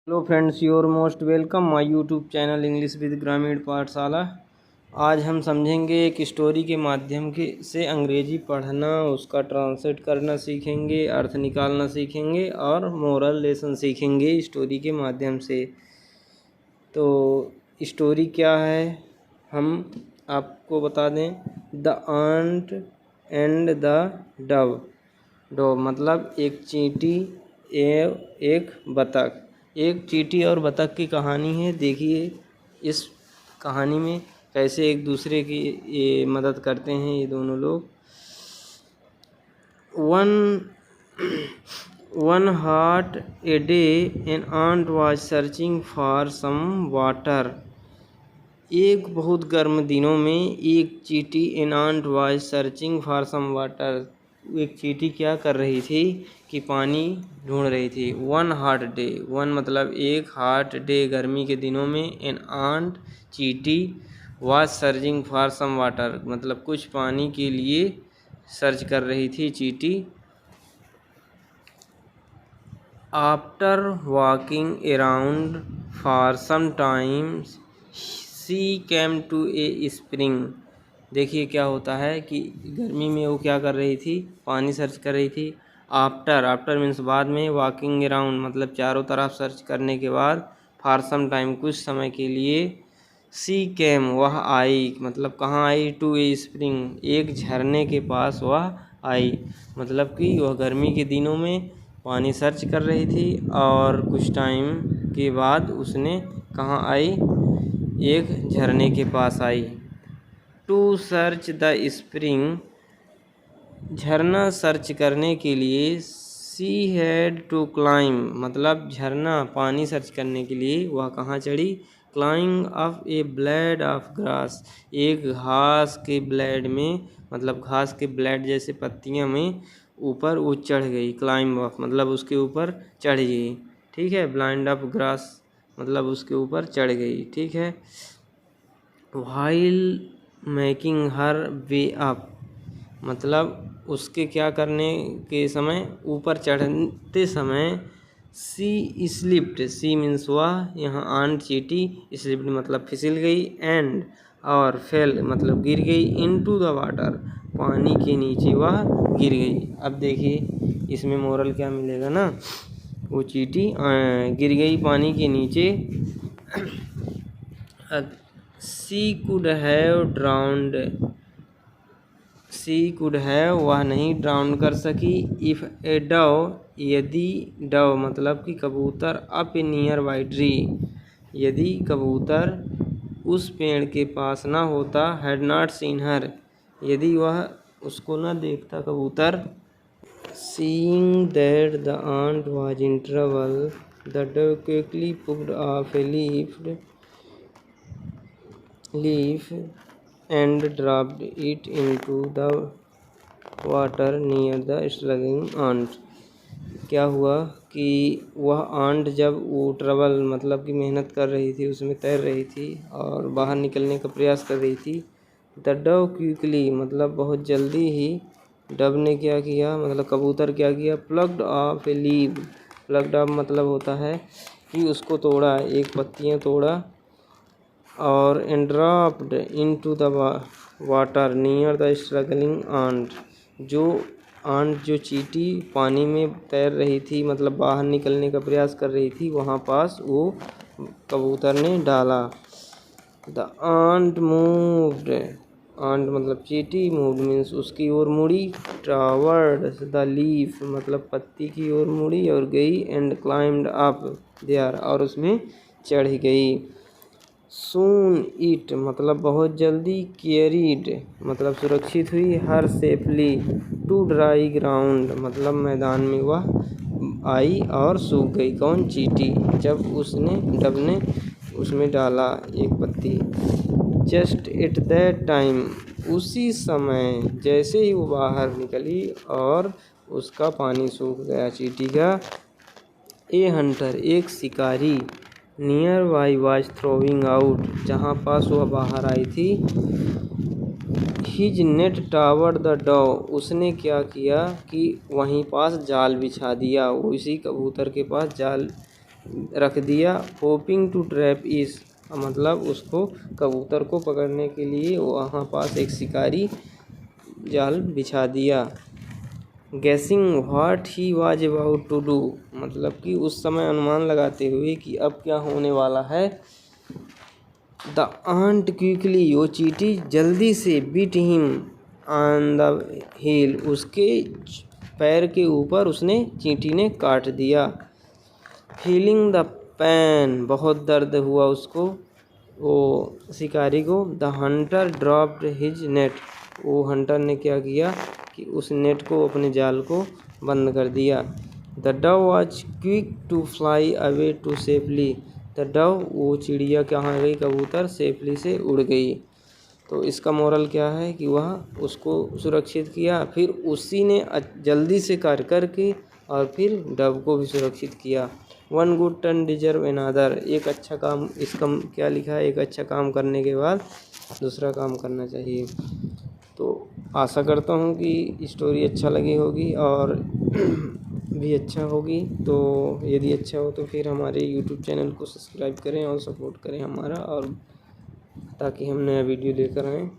Hello friends, your most welcome my YouTube channel English with ग्रामीण पाठशाला। आज हम समझेंगे एक स्टोरी के माध्यम से अंग्रेजी पढ़ना, उसका ट्रांसलेट करना सीखेंगे, अर्थ निकालना सीखेंगे और मोरल लेसन सीखेंगे स्टोरी के माध्यम से। तो स्टोरी क्या है हम आपको बता दें। The ant and the dove मतलब एक चींटी एक बतख। एक चींटी और बतख की कहानी है। देखिए इस कहानी में कैसे एक दूसरे की ये मदद करते हैं ये दोनों लोग। One hot a day an ant was searching for some water. एक बहुत गर्म दिनों में एक चींटी an ant was searching for some water. एक चींटी क्या कर रही थी कि पानी ढूंढ रही थी। वन हॉट डे, वन मतलब एक, हॉट डे गर्मी के दिनों में, एन आंट चींटी, was searching for some water मतलब कुछ पानी के लिए सर्च कर रही थी चींटी। After walking around for some time she came to a spring. देखिए क्या होता है कि गर्मी में वो क्या कर रही थी, पानी सर्च कर रही थी। आफ्टर मीन्स बाद में, वॉकिंग अराउंड मतलब चारों तरफ सर्च करने के बाद, फॉर सम टाइम कुछ समय के लिए, सी केम वह आई मतलब कहाँ आई, टू ए स्प्रिंग एक झरने के पास वह आई। मतलब कि वह गर्मी के दिनों में पानी सर्च कर रही थी और कुछ टाइम के बाद उसने कहाँ आई, एक झरने के पास आई। टू सर्च द स्प्रिंग झरना सर्च करने के लिए, सी हैड टू क्लाइंब मतलब झरना पानी सर्च करने के लिए वह कहाँ चढ़ी, climb up A blade of grass एक घास के ब्लेड में मतलब घास के ब्लेड जैसे पत्तियां में ऊपर वो चढ़ गई। क्लाइंब अप मतलब उसके ऊपर चढ़ गई, ठीक है। ब्लाइंड ऑफ ग्रास मतलब उसके ऊपर चढ़ गई, ठीक है। व्हाइल मेकिंग हर वे अप मतलब उसके क्या करने के समय, ऊपर चढ़ते समय, सी स्लिप्ड, सी मीन्स वह, यहाँ आंट चींटी, स्लिप्ड मतलब फिसल गई, एंड और फेल मतलब गिर गई, इनटू द वाटर पानी के नीचे वह गिर गई। अब देखिए इसमें मोरल क्या मिलेगा ना, वो चींटी गिर गई पानी के नीचे। She could have drowned, she could have वह नहीं ड्राउन कर सकी, इफ़ ए डव यदि, डव मतलब कि कबूतर, up a nearby tree यदि कबूतर उस पेड़ के पास ना होता, हैड नॉट सीन हर यदि वह उसको ना देखता कबूतर। Seeing that the ant was in trouble the dove quickly plucked off a leaf and dropped it into the water near the struggling ant। क्या हुआ कि वह आंट जब वो ट्रबल मतलब कि मेहनत कर रही थी, उसमें तैर रही थी और बाहर निकलने का प्रयास कर रही थी। द डव क्विकली मतलब बहुत जल्दी ही, डव ने क्या किया मतलब कबूतर क्या किया, plucked off a leaf, plucked off मतलब होता है कि उसको तोड़ा, एक पत्तियाँ तोड़ा, और dropped into the water near the struggling ant जो आंट जो चींटी पानी में तैर रही थी मतलब बाहर निकलने का प्रयास कर रही थी, वहाँ पास वो कबूतर ने डाला। द आंट मूव्ड, आंट मतलब चींटी, मूव्ड मीन्स उसकी ओर मुड़ी, टावर्ड द लीफ मतलब पत्ती की ओर मुड़ी और गई, एंड क्लाइम्ड अप देयर और उसमें चढ़ गई। सून इट मतलब बहुत जल्दी, कैरीड मतलब सुरक्षित हुई, हर सेफली टू ड्राई ग्राउंड मतलब मैदान में वह आई और सूख गई। कौन, चींटी, जब उसने, डब ने उसमें डाला एक पत्ती। जस्ट एट दैट टाइम उसी समय, जैसे ही वो बाहर निकली और उसका पानी सूख गया चींटी का, ए हंटर एक शिकारी, near by was throwing out जहाँ पास वह बाहर आई थी, his net tower the Dove उसने क्या किया कि वहीं पास जाल बिछा दिया, उसी कबूतर के पास जाल रख दिया। होपिंग टू ट्रैप इस, मतलब उसको कबूतर को पकड़ने के लिए वहाँ पास एक शिकारी जाल बिछा दिया। Guessing what he was about to do, मतलब कि उस समय अनुमान लगाते हुए कि अब क्या होने वाला है। द आंट क्विकली, वो चींटी जल्दी से bit him on the heel, उसके पैर के ऊपर उसने चींटी ने काट दिया। फीलिंग द पेन, बहुत दर्द हुआ उसको, वो शिकारी को। The Hunter dropped his net, वो हंटर ने क्या किया कि उस नेट को, अपने जाल को बंद कर दिया। The dove was quick to fly away to safely, the dove, वो चिड़िया कहाँ गई, कबूतर, सेफली से उड़ गई। तो इसका मोरल क्या है कि वह उसको सुरक्षित किया, फिर उसी ने जल्दी से कर करके और फिर डव को भी सुरक्षित किया। One good turn deserve another, एक अच्छा काम, इसका क्या लिखा है, एक अच्छा काम करने के बाद दूसरा काम करना चाहिए। तो आशा करता हूँ कि स्टोरी अच्छा लगी होगी और भी अच्छा होगी। तो यदि अच्छा हो तो फिर हमारे यूट्यूब चैनल को सब्सक्राइब करें और सपोर्ट करें हमारा, और ताकि हम नया वीडियो लेकर आएँ।